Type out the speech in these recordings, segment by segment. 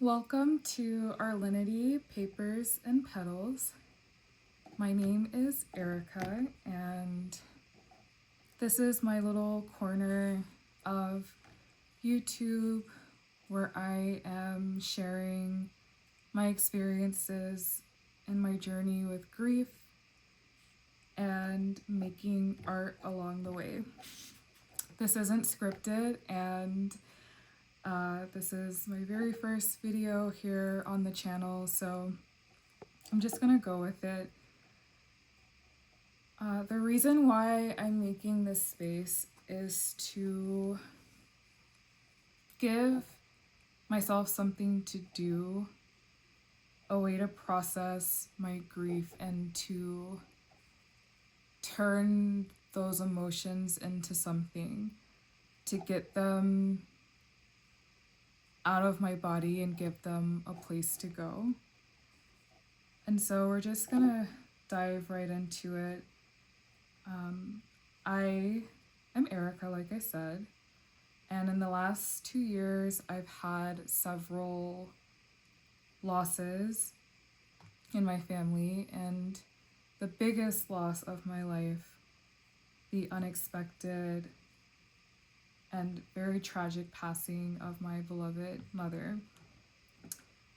Welcome to Arlenity Papers and Petals. My name is Erica, and this is my little corner of YouTube where I am sharing my experiences and my journey with grief and making art along the way. This isn't scripted, and this is my very first video here on the channel, so I'm just gonna go with it. The reason why I'm making this space is to give myself something to do, a way to process my grief and to turn those emotions into something, to get them out of my body and give them a place to go. And so we're just gonna dive right into it. I am Erica, like I said, and in the last 2 years I've had several losses in my family, and the biggest loss of my life, the unexpected and very tragic passing of my beloved mother.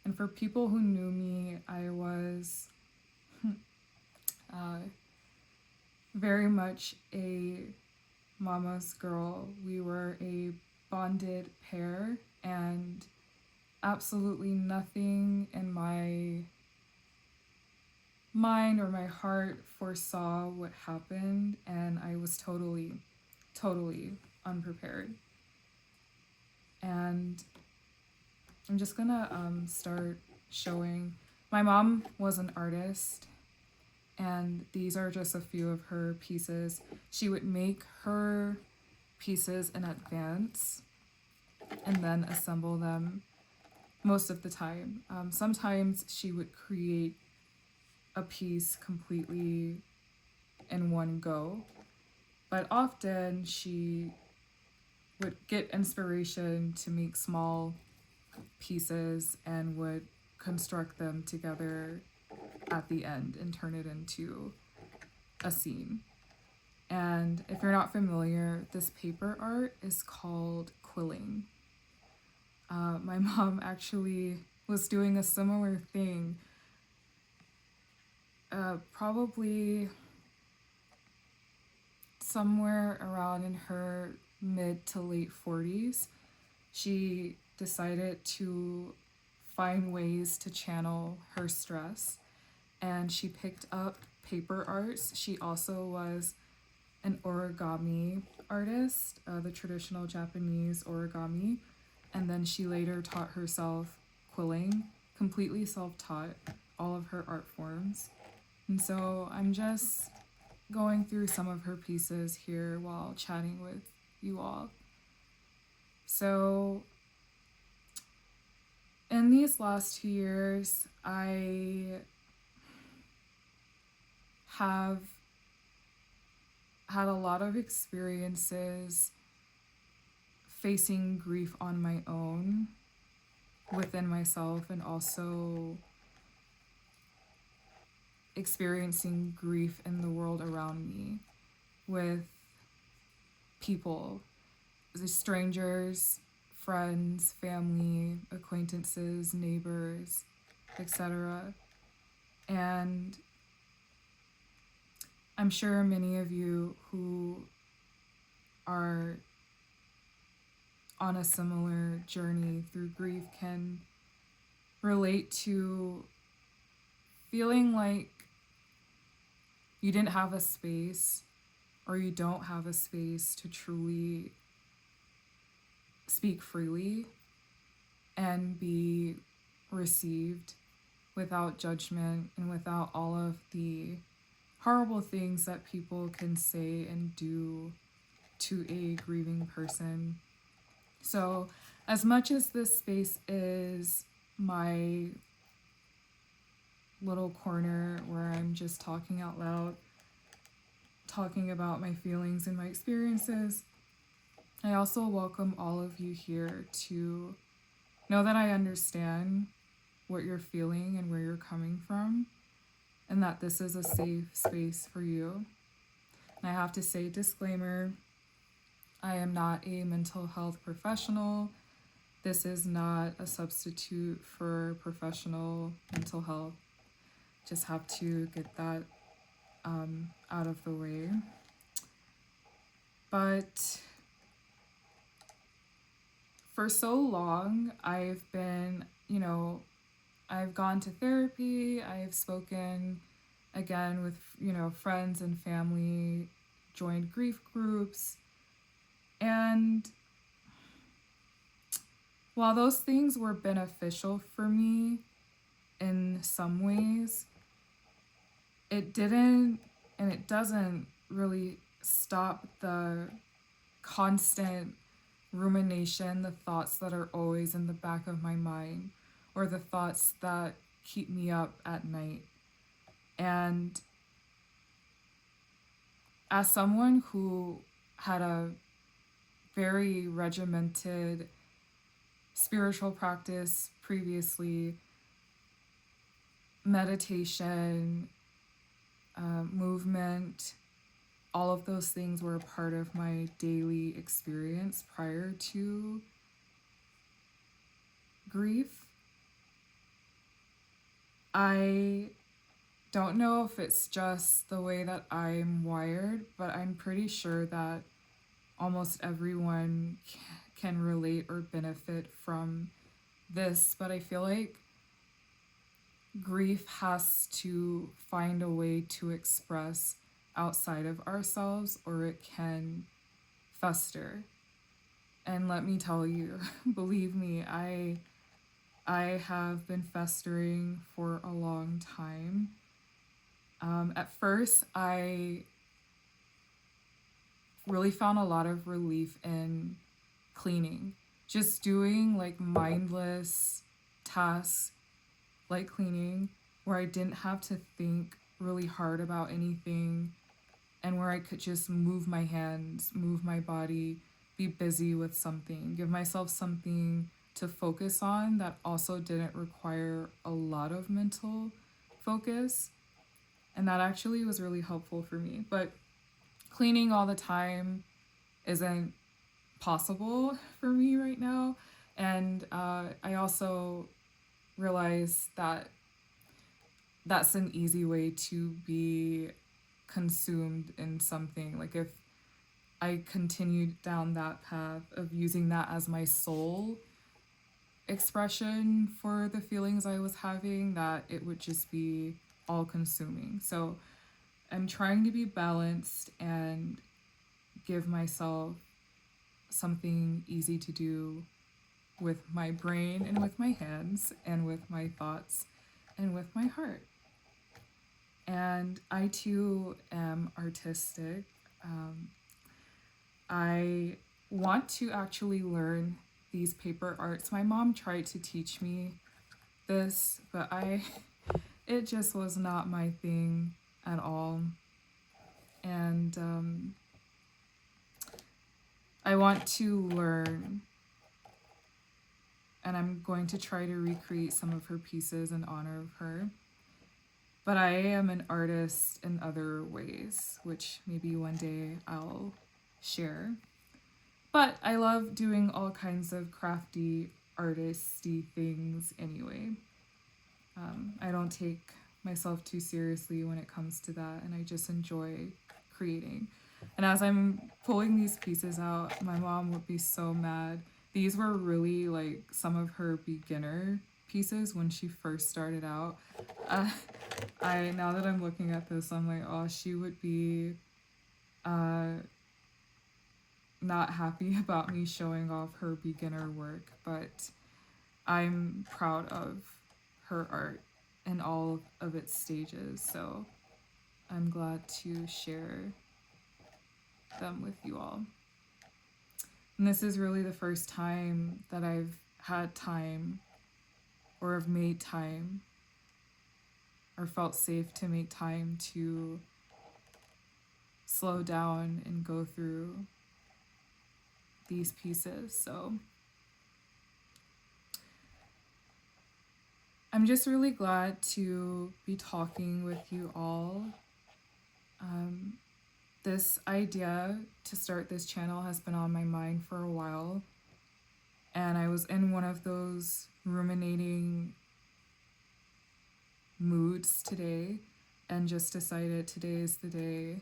And for people who knew me, I was very much a mama's girl. We were a bonded pair, and absolutely nothing in my mind or my heart foresaw what happened, and I was totally unprepared. And I'm just gonna start showing. My mom was an artist, and these are just a few of her pieces. She would make her pieces in advance and then assemble them most of the time. Sometimes she would create a piece completely in one go, but often she would get inspiration to make small pieces and would construct them together at the end and turn it into a scene. And if you're not familiar, this paper art is called quilling. My mom actually was doing a similar thing probably somewhere around in her mid to late 40s. She decided to find ways to channel her stress, and she picked up paper arts. She also was an origami artist, the traditional Japanese origami, and then she later taught herself quilling, completely self-taught, all of her art forms. And so I'm just going through some of her pieces here while chatting with you all. So in these last 2 years, I have had a lot of experiences facing grief on my own within myself, and also experiencing grief in the world around me with people, the strangers, friends, family, acquaintances, neighbors, etc. And I'm sure many of you who are on a similar journey through grief can relate to feeling like you didn't have a space, or you don't have a space to truly speak freely and be received without judgment and without all of the horrible things that people can say and do to a grieving person. So as much as this space is my little corner where I'm just talking out loud, talking about my feelings and my experiences, I also welcome all of you here to know that I understand what you're feeling and where you're coming from, and that this is a safe space for you. And I have to say, disclaimer, I am not a mental health professional. This is not a substitute for professional mental health. Just have to get that out of the way. But for so long, I've been, I've gone to therapy, I've spoken again with, friends and family, joined grief groups. And while those things were beneficial for me in some ways, it didn't and it doesn't really stop the constant rumination, the thoughts that are always in the back of my mind, or the thoughts that keep me up at night. And as someone who had a very regimented spiritual practice previously, meditation, movement, all of those things were a part of my daily experience prior to grief. I don't know if it's just the way that I'm wired, but I'm pretty sure that almost everyone can relate or benefit from this. But I feel like grief has to find a way to express outside of ourselves, or it can fester. And let me tell you, believe me, I have been festering for a long time. At first, I really found a lot of relief in cleaning, just doing like mindless tasks like cleaning, where I didn't have to think really hard about anything, and where I could just move my hands, move my body, be busy with something, give myself something to focus on that also didn't require a lot of mental focus. And that actually was really helpful for me. But cleaning all the time isn't possible for me right now. And I also realized that that's an easy way to be consumed in something. Like if I continued down that path of using that as my sole expression for the feelings I was having, that it would just be all consuming. So I'm trying to be balanced and give myself something easy to do with my brain and with my hands and with my thoughts and with my heart. And I too am artistic. I want to actually learn these paper arts. My mom tried to teach me this, but it just was not my thing at all. And I want to learn, and I'm going to try to recreate some of her pieces in honor of her. But I am an artist in other ways, which maybe one day I'll share. But I love doing all kinds of crafty, artisty things anyway. I don't take myself too seriously when it comes to that, and I just enjoy creating. And as I'm pulling these pieces out, my mom would be so mad. These were really like some of her beginner pieces when she first started out. Now that I'm looking at this, I'm like, oh, she would be not happy about me showing off her beginner work, but I'm proud of her art in all of its stages, so I'm glad to share them with you all. And this is really the first time that I've had time, or have made time, or felt safe to make time to slow down and go through these pieces. So I'm just really glad to be talking with you all. This idea to start this channel has been on my mind for a while, and I was in one of those ruminating moods today and just decided today is the day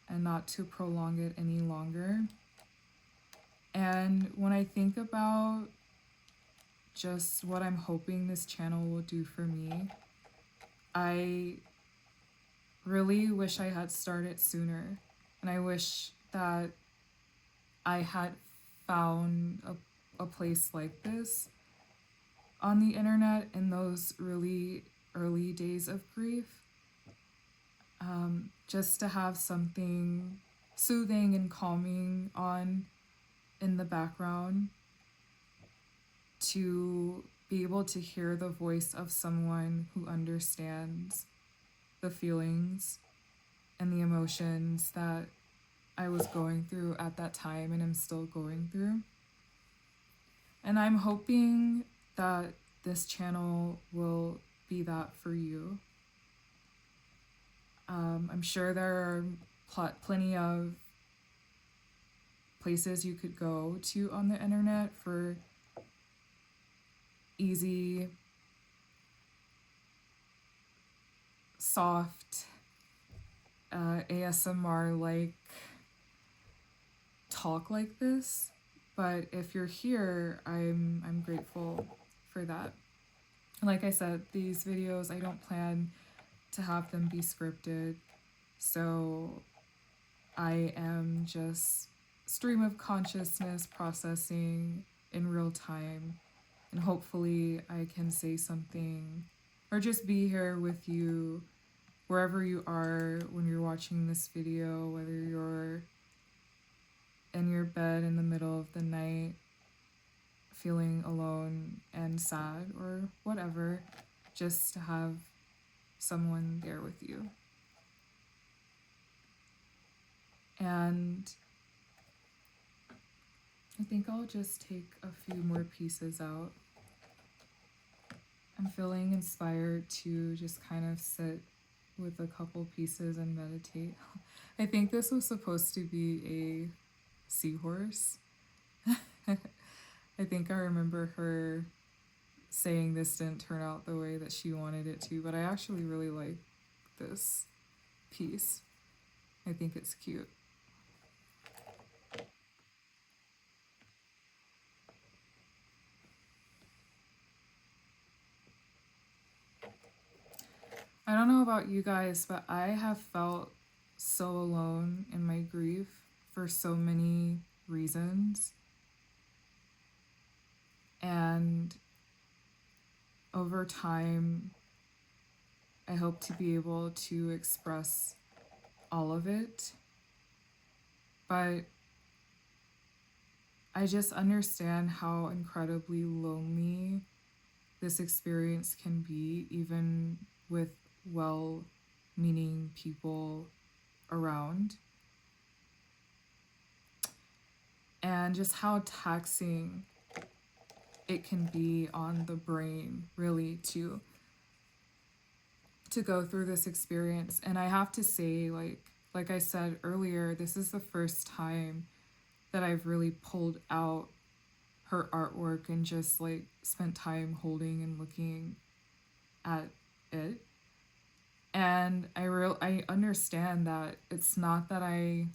and not to prolong it any longer. And when I think about just what I'm hoping this channel will do for me, I really wish I had started sooner. And I wish that I had found a place like this on the internet in those really early days of grief. Just to have something soothing and calming on in the background, to be able to hear the voice of someone who understands the feelings and the emotions that I was going through at that time and am still going through. And I'm hoping that this channel will be that for you. I'm sure there are plenty of places you could go to on the internet for easy, soft, ASMR-like talk like this. But if you're here, I'm grateful for that. Like I said, these videos, I don't plan to have them be scripted, so I am just stream of consciousness processing in real time, and hopefully I can say something or just be here with you wherever you are when you're watching this video, whether you're in your bed in the middle of the night feeling alone and sad or whatever, just to have someone there with you. And I think I'll just take a few more pieces out. I'm feeling inspired to just kind of sit with a couple pieces and meditate. I think this was supposed to be a seahorse. I think I remember her saying this didn't turn out the way that she wanted it to, but I actually really like this piece. I think it's cute. I don't know about you guys, but I have felt so alone in my grief for so many reasons. And over time, I hope to be able to express all of it. But I just understand how incredibly lonely this experience can be, even with well-meaning people around. And just how taxing it can be on the brain, really, to go through this experience. And I have to say, like I said earlier, this is the first time that I've really pulled out her artwork and just like spent time holding and looking at it. And I understand that it's not that I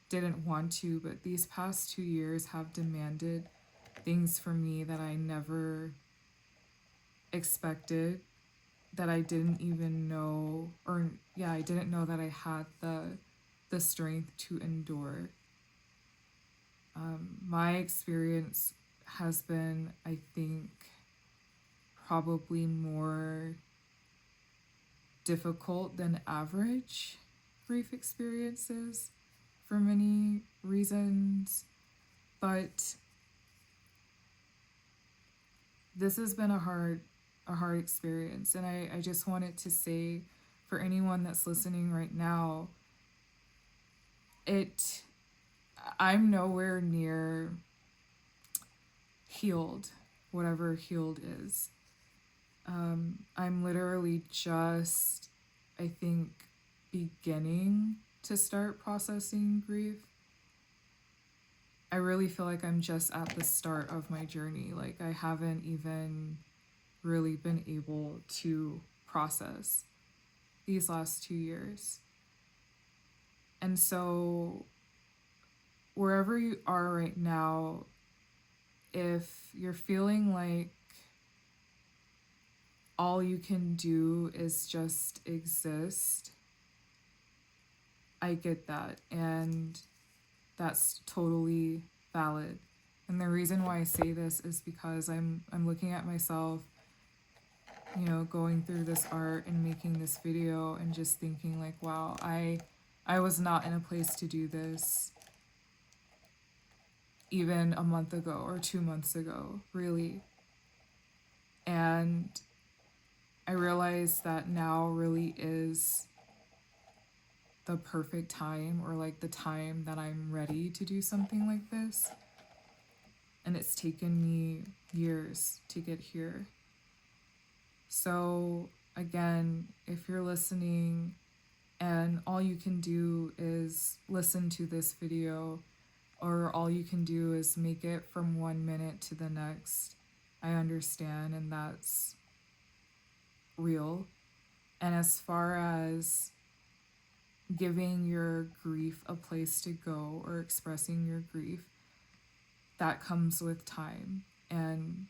didn't want to, but these past 2 years have demanded things from me that I never expected, that I didn't even know, or yeah, I didn't know that I had the strength to endure. My experience has been, I think, probably more difficult than average grief experiences for many reasons, but this has been a hard experience. And I just wanted to say, for anyone that's listening right now, I'm nowhere near healed, whatever healed is. I'm literally just, I think, beginning to start processing grief. I really feel like I'm just at the start of my journey. Like, I haven't even really been able to process these last 2 years. And so, wherever you are right now, if you're feeling like all you can do is just exist, I get that. And that's totally valid. And the reason why I say this is because I'm looking at myself, you know, going through this art and making this video and just thinking like, wow, I was not in a place to do this even a month ago or 2 months ago, really. And I realized that now really is the perfect time, or like the time that I'm ready to do something like this. And it's taken me years to get here. So again, if you're listening and all you can do is listen to this video, or all you can do is make it from 1 minute to the next, I understand, and that's real. And as far as giving your grief a place to go or expressing your grief, that comes with time. And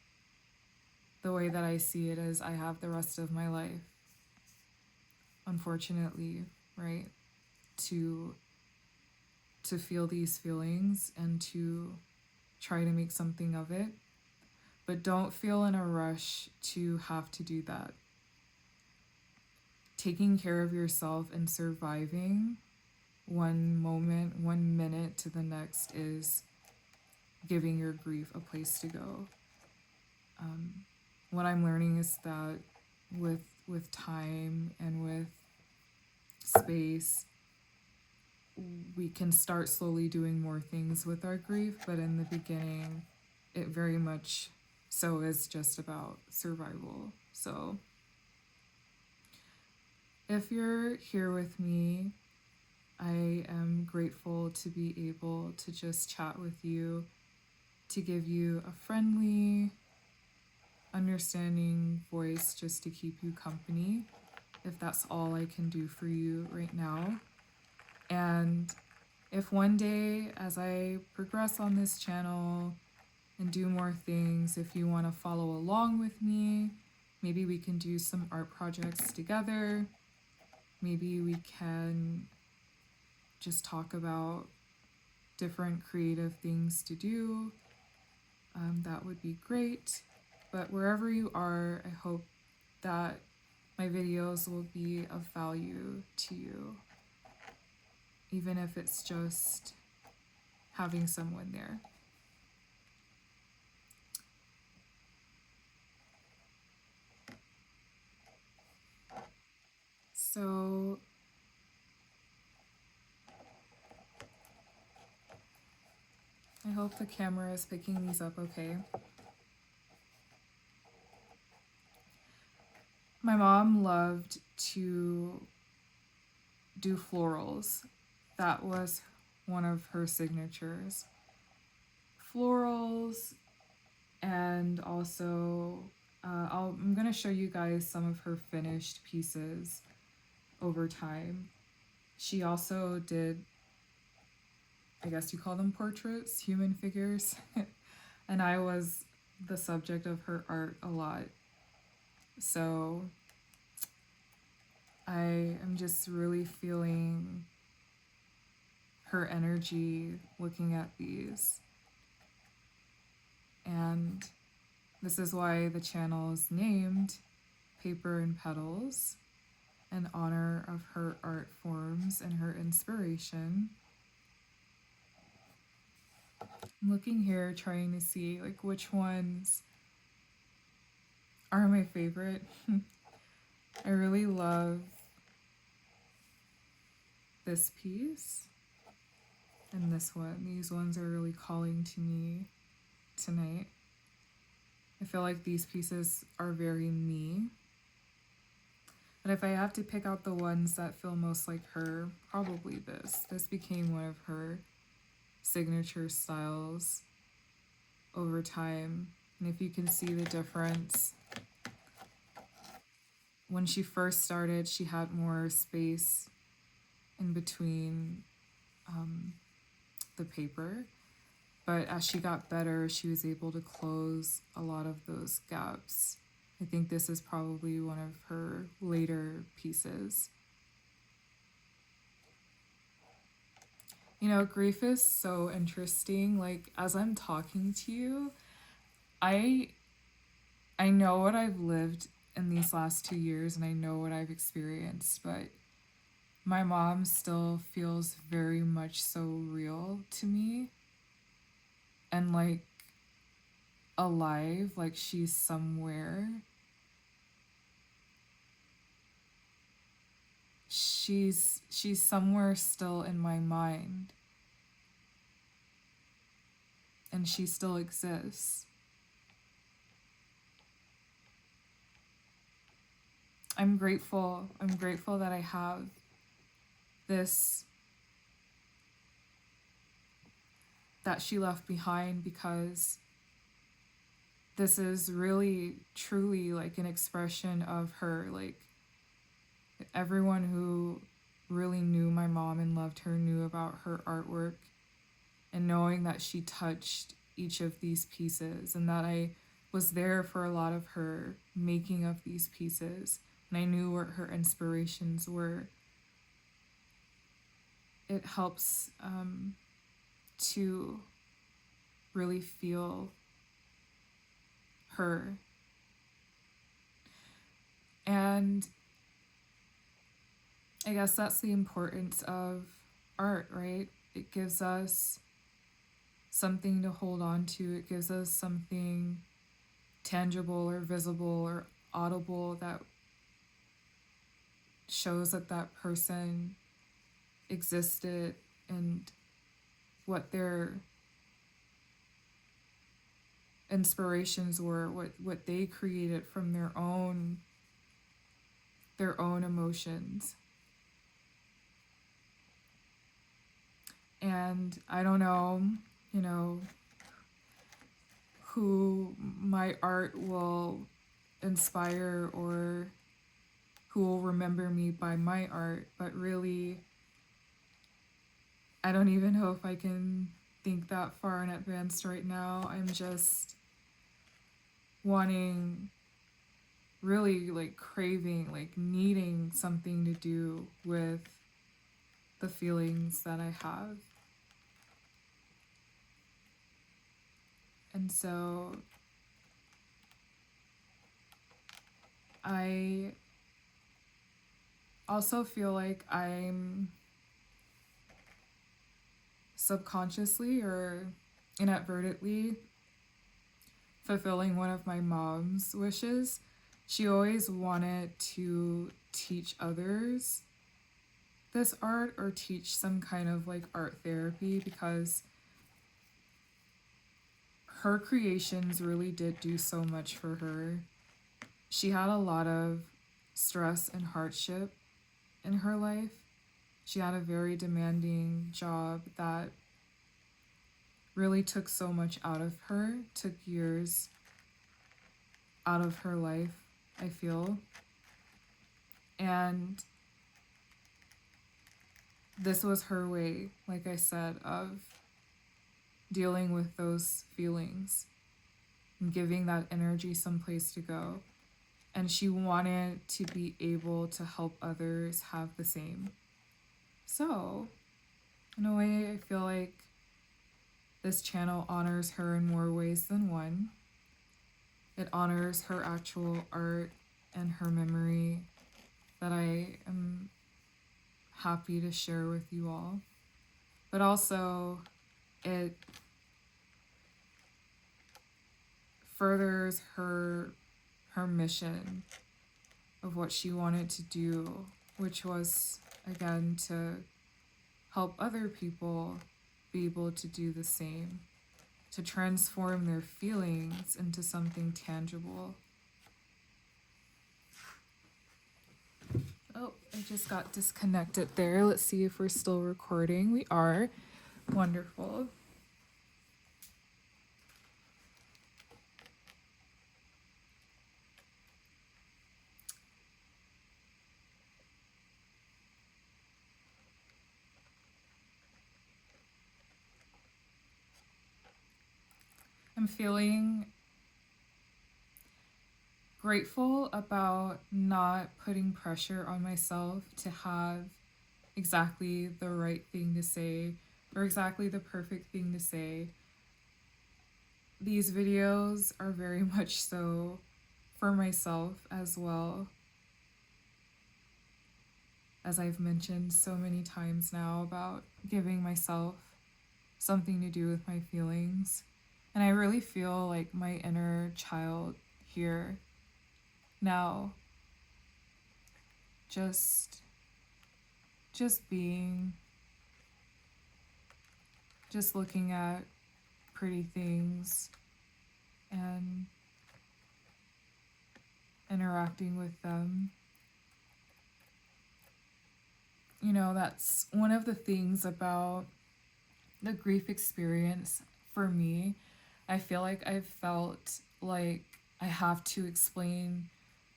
the way that I see it is I have the rest of my life, unfortunately, right, to feel these feelings and to try to make something of it. But don't feel in a rush to have to do that. Taking care of yourself and surviving 1 moment, 1 minute to the next is giving your grief a place to go. What I'm learning is that with time and with space, we can start slowly doing more things with our grief, but in the beginning, it very much so is just about survival. So if you're here with me, I am grateful to be able to just chat with you, to give you a friendly, understanding voice just to keep you company, if that's all I can do for you right now. And if one day, as I progress on this channel and do more things, if you want to follow along with me, maybe we can do some art projects together. Maybe we can just talk about different creative things to do. That would be great. But wherever you are, I hope that my videos will be of value to you, even if it's just having someone there. So I hope the camera is picking these up okay. My mom loved to do florals. That was one of her signatures. Florals, and also I'm going to show you guys some of her finished pieces over time. She also did, I guess you call them portraits, human figures. And I was the subject of her art a lot. So I am just really feeling her energy looking at these. And this is why the channel is named Paper and Petals, in honor of her art forms and her inspiration. I'm looking here trying to see like which ones are my favorite. I really love this piece and this one. These ones are really calling to me tonight. I feel like these pieces are very me. But if I have to pick out the ones that feel most like her, probably this. This became one of her signature styles over time. And if you can see the difference, when she first started, she had more space in between the paper. But as she got better, she was able to close a lot of those gaps. I think this is probably one of her later pieces. You know, grief is so interesting. Like, as I'm talking to you, I I know what I've lived in these last 2 years and I know what I've experienced, but my mom still feels very much so real to me and like alive, like she's somewhere. She's somewhere still in my mind and she still exists. I'm grateful. I'm grateful that I have this that she left behind, because this is really truly like an expression of her. Like, everyone who really knew my mom and loved her knew about her artwork, and knowing that she touched each of these pieces and that I was there for a lot of her making of these pieces and I knew what her inspirations were, it helps to really feel her. And I guess that's the importance of art, right? It gives us something to hold on to. It gives us something tangible or visible or audible that shows that that person existed and what their inspirations were, what they created from their own emotions. And I don't know, you know, who my art will inspire or who will remember me by my art, but really, I don't even know if I can think that far in advance right now. I'm just wanting, really like craving, like needing something to do with the feelings that I have. And so I also feel like I'm subconsciously or inadvertently fulfilling one of my mom's wishes. She always wanted to teach others this art or teach some kind of like art therapy, because her creations really did do so much for her. She had a lot of stress and hardship in her life. She had a very demanding job that really took so much out of her, took years out of her life, I feel. And this was her way, like I said, of dealing with those feelings and giving that energy someplace to go. And she wanted to be able to help others have the same. So, in a way, I feel like this channel honors her in more ways than one. It honors her actual art and her memory that I am happy to share with you all. But also, it furthers her mission of what she wanted to do, which was, again, to help other people be able to do the same, to transform their feelings into something tangible. Oh, I just got disconnected there. Let's see if we're still recording. We are. Wonderful. I'm feeling grateful about not putting pressure on myself to have exactly the right thing to say or exactly the perfect thing to say. These videos are very much so for myself as well. As I've mentioned so many times now about giving myself something to do with my feelings. And I really feel like my inner child here now, just being, just looking at pretty things and interacting with them. You know, that's one of the things about the grief experience for me. I feel like I've felt like I have to explain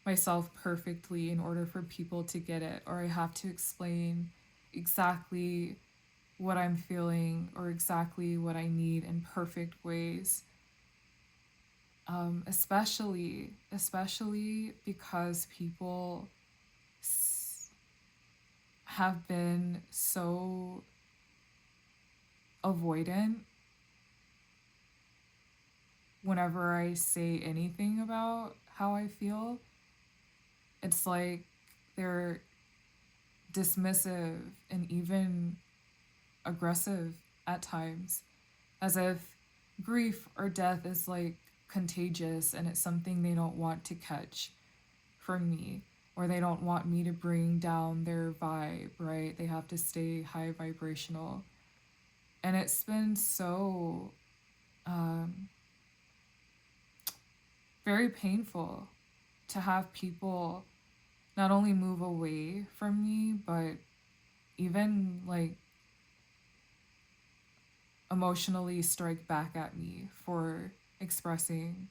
myself perfectly in order for people to get it, or I have to explain exactly what I'm feeling or exactly what I need in perfect ways. Especially because people have been so avoidant whenever I say anything about how I feel. It's like they're dismissive and even aggressive at times, as if grief or death is like contagious and it's something they don't want to catch from me, or they don't want me to bring down their vibe, right? They have to stay high vibrational. And it's been so very painful to have people not only move away from me, but even like emotionally strike back at me for expressing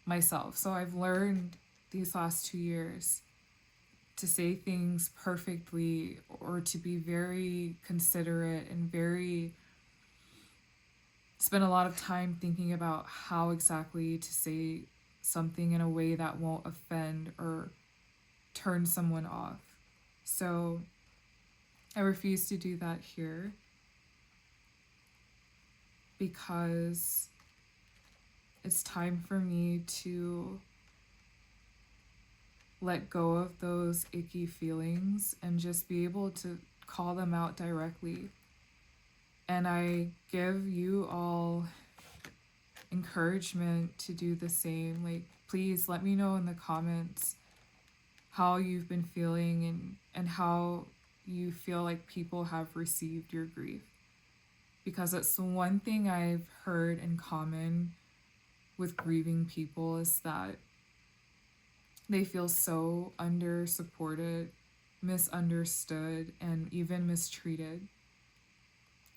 myself. So I've learned these last 2 years to say things perfectly, or to be very considerate and very spend a lot of time thinking about how exactly to say something in a way that won't offend or turn someone off. So I refuse to do that here, because it's time for me to let go of those icky feelings and just be able to call them out directly. And I give you all encouragement to do the same. Like, please let me know in the comments how you've been feeling and how you feel like people have received your grief. Because it's the one thing I've heard in common with grieving people, is that they feel so under-supported, misunderstood, and even mistreated.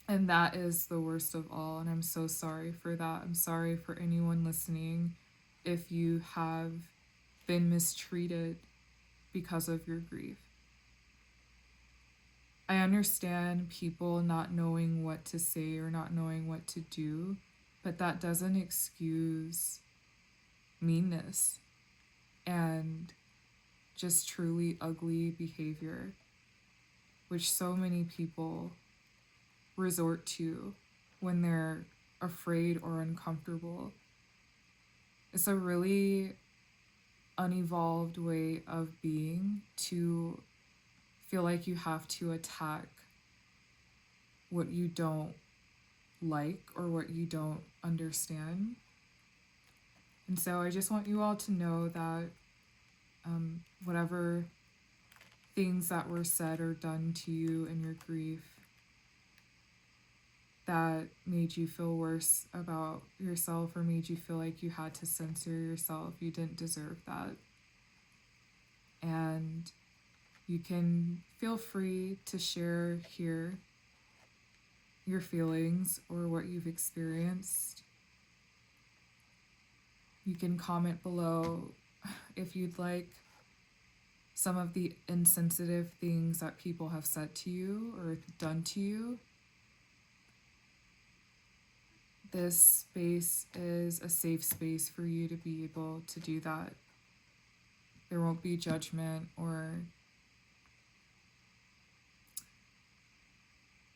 And that is the worst of all, and I'm so sorry for that. I'm sorry for anyone listening if you have been mistreated because of your grief. I understand people not knowing what to say or not knowing what to do, but that doesn't excuse meanness and just truly ugly behavior, which so many people resort to when they're afraid or uncomfortable. It's a really unevolved way of being to feel like you have to attack what you don't like or what you don't understand. And so I just want you all to know that whatever things that were said or done to you in your grief, that made you feel worse about yourself or made you feel like you had to censor yourself. You didn't deserve that. And you can feel free to share here your feelings or what you've experienced. You can comment below if you'd like some of the insensitive things that people have said to you or done to you. This space is a safe space for you to be able to do that. There won't be judgment or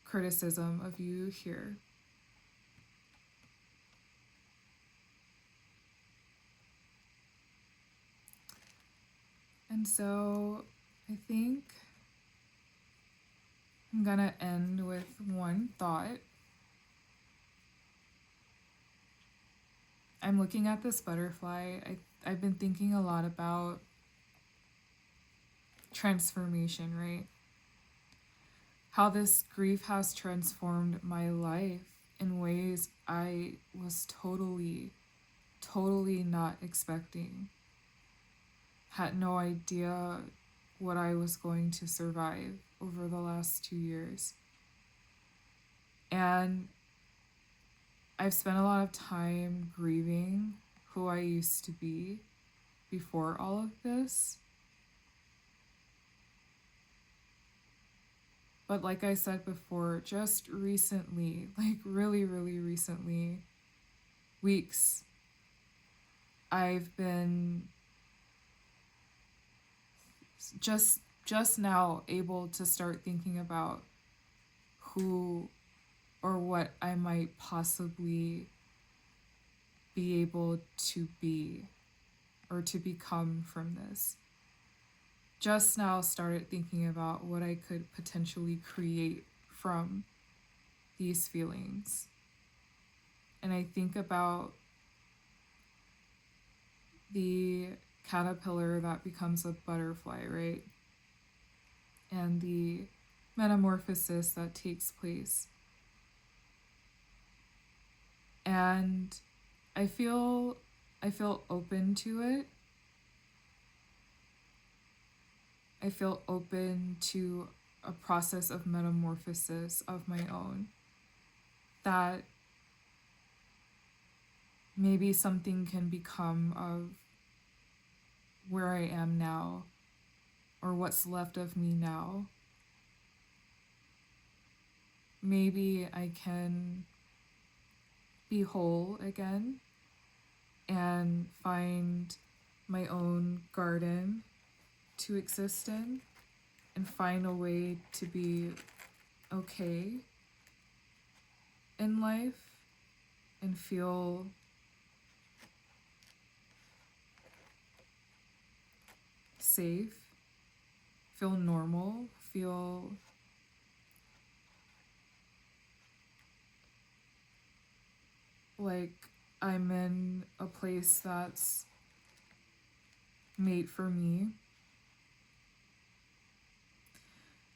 criticism of you here. And so I think I'm gonna end with one thought. I'm looking at this butterfly. I've been thinking a lot about transformation, right? How this grief has transformed my life in ways I was totally not expecting. Had no idea what I was going to survive over the last 2 years. And I've spent a lot of time grieving who I used to be before all of this. But like I said before, just recently, like really recently, weeks, I've been just now able to start thinking about who or what I might possibly be able to be or to become from this. Just now started thinking about what I could potentially create from these feelings. And I think about the caterpillar that becomes a butterfly, right? And the metamorphosis that takes place. And I feel open to it. I feel open to a process of metamorphosis of my own. That maybe something can become of where I am now, or what's left of me now. Maybe I can be whole again and find my own garden to exist in and find a way to be okay in life and feel safe, feel normal, feel like I'm in a place that's made for me.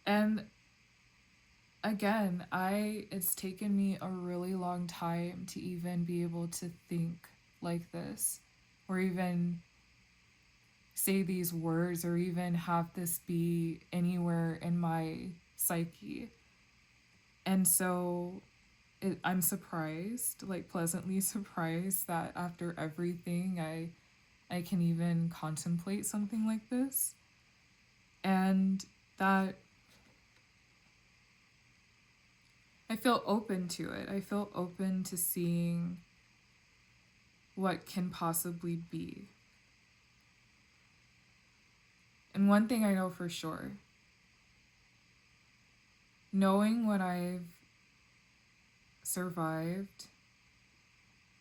And again, it's taken me a really long time to even be able to think like this, or even say these words, or even have this be anywhere in my psyche. And so I'm surprised, like pleasantly surprised, that after everything I can even contemplate something like this. And that I feel open to it. I feel open to seeing what can possibly be. And one thing I know for sure, knowing what I've survived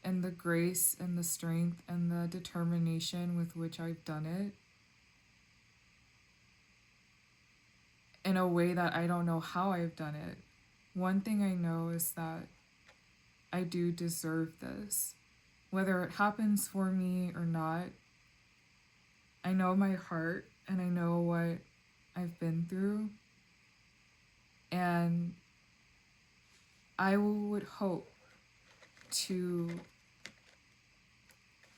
and the grace and the strength and the determination with which I've done it in a way that I don't know how I've done it, one thing I know is that I do deserve this. Whether it happens for me or not, I know my heart and I know what I've been through. And I would hope to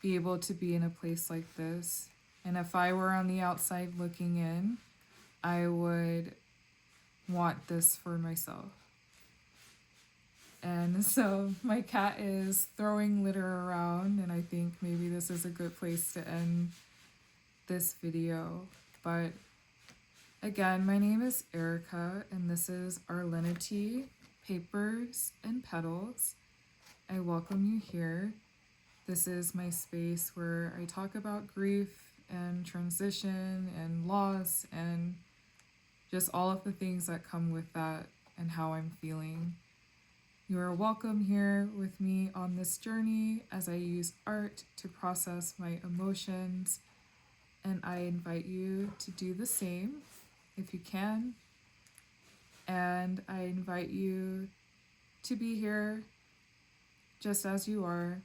be able to be in a place like this. And if I were on the outside looking in, I would want this for myself. And so my cat is throwing litter around, and I think maybe this is a good place to end this video. But again, my name is Erica, and this is Arlenity Papers and Petals. I welcome you here. This is my space where I talk about grief and transition and loss and just all of the things that come with that and how I'm feeling. You are welcome here with me on this journey as I use art to process my emotions, and I invite you to do the same if you can. And I invite you to be here just as you are,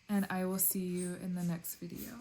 and I will see you in the next video.